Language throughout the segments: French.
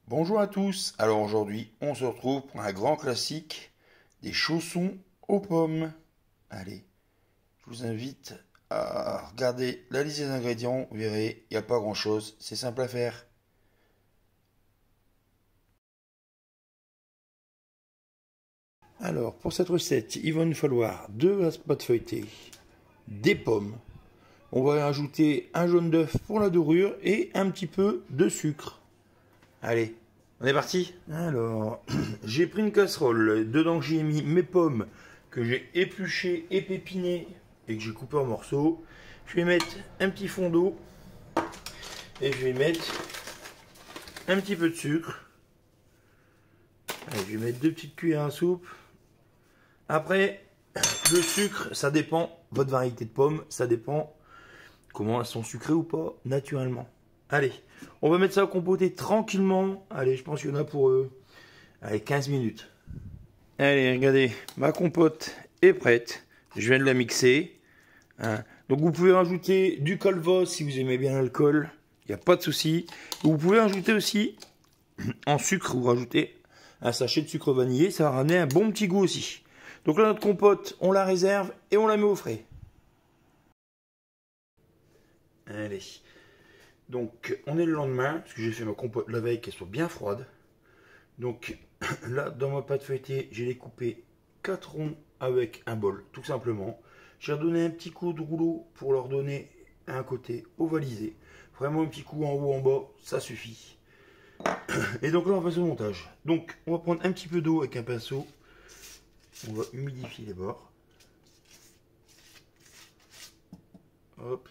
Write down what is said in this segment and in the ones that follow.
Bonjour à tous, alors aujourd'hui on se retrouve pour un grand classique, des chaussons aux pommes. Allez, je vous invite à regarder la liste des ingrédients, vous verrez, il n'y a pas grand chose, c'est simple à faire. Alors pour cette recette, il va nous falloir 2 pâtes feuilletées, des pommes, on va ajouter un jaune d'œuf pour la dorure et un petit peu de sucre. Allez, on est parti. Alors, j'ai pris une casserole. Dedans, j'ai mis mes pommes que j'ai épluchées, épépinées et que j'ai coupées en morceaux. Je vais mettre un petit fond d'eau et je vais mettre un petit peu de sucre. Allez, je vais mettre 2 petites cuillères à soupe. Après, le sucre, ça dépend, votre variété de pommes, ça dépend comment elles sont sucrées ou pas, naturellement. Allez, on va mettre ça à compoter tranquillement. Allez, je pense qu'il y en a pour allez, 15 minutes. Allez, regardez, ma compote est prête. Je viens de la mixer. Hein. Donc vous pouvez rajouter du calva si vous aimez bien l'alcool. Il n'y a pas de souci. Vous pouvez rajouter aussi en sucre, vous rajoutez un sachet de sucre vanillé. Ça va ramener un bon petit goût aussi. Donc là, notre compote, on la réserve et on la met au frais. Allez. Donc, on est le lendemain, parce que j'ai fait ma compote la veille qu'elle soit bien froide. Donc, là, dans ma pâte feuilletée, j'ai découpé 4 ronds avec un bol, tout simplement. J'ai redonné un petit coup de rouleau pour leur donner un côté ovalisé. Vraiment un petit coup en haut, en bas, ça suffit. Et donc là, on passe au montage. Donc, on va prendre un petit peu d'eau avec un pinceau. On va humidifier les bords. Hop.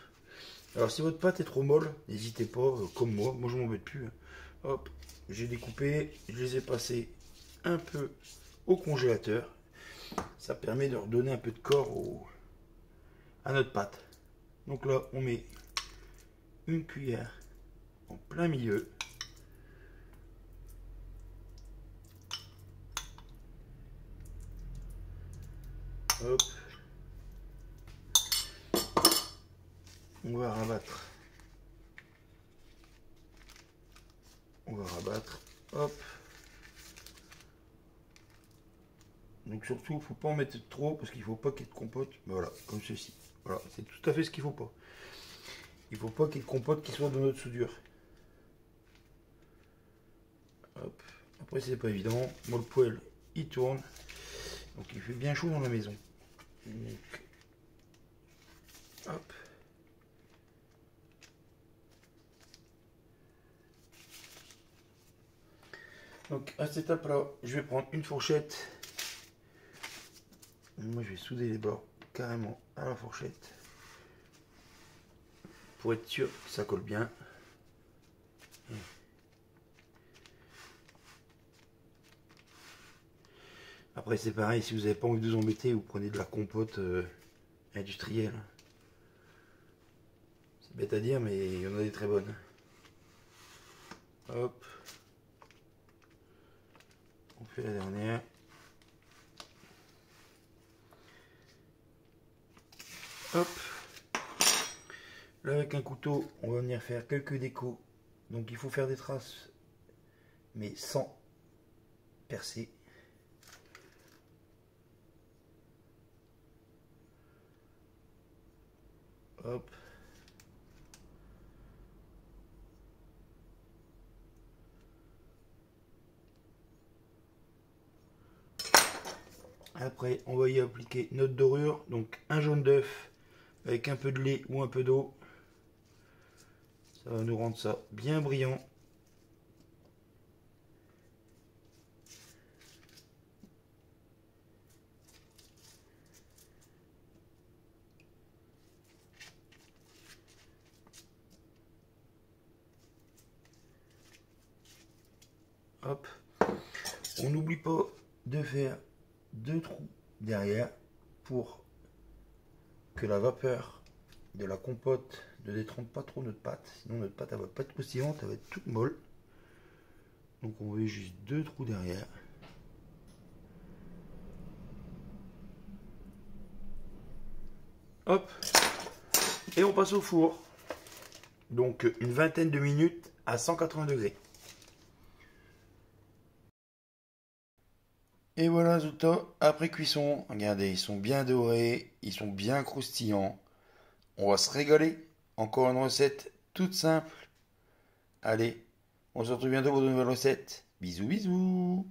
Alors si votre pâte est trop molle, n'hésitez pas, comme moi je m'embête plus. Hop, j'ai découpé, je les ai passés un peu au congélateur. Ça permet de redonner un peu de corps à notre pâte. Donc là, on met une cuillère en plein milieu. Hop. On va rabattre. On va rabattre. Hop. Donc surtout, il ne faut pas en mettre trop parce qu'il ne faut pas qu'il y ait de compote. Mais voilà, comme ceci. Voilà, c'est tout à fait ce qu'il ne faut pas. Il ne faut pas qu'il y ait de compote qui soit dans notre soudure. Hop. Après, c'est pas évident. Moi, le poêle, il tourne. Donc, il fait bien chaud dans la maison. Donc, hop. Donc, à cette étape-là, je vais prendre une fourchette. Moi, je vais souder les bords carrément à la fourchette. Pour être sûr que ça colle bien. Après, c'est pareil, si vous n'avez pas envie de vous embêter, vous prenez de la compote industrielle. C'est bête à dire, mais il y en a des très bonnes. Hop. On fait la dernière. Hop. Là, avec un couteau, on va venir faire quelques décos. Donc, il faut faire des traces, mais sans percer. Hop. Après, on va y appliquer notre dorure, donc un jaune d'œuf avec un peu de lait ou un peu d'eau. Ça va nous rendre ça bien brillant. Hop. On n'oublie pas de faire 2 trous derrière pour que la vapeur de la compote ne détrempe pas trop notre pâte. Sinon notre pâte elle va pas être croustillante, elle va être toute molle. Donc on met juste 2 trous derrière. Hop. Et on passe au four. Donc une vingtaine de minutes à 180 degrés. Et voilà, Zouto, après cuisson, regardez, ils sont bien dorés, ils sont bien croustillants. On va se régaler. Encore une recette toute simple. Allez, on se retrouve bientôt pour de nouvelles recettes. Bisous, bisous.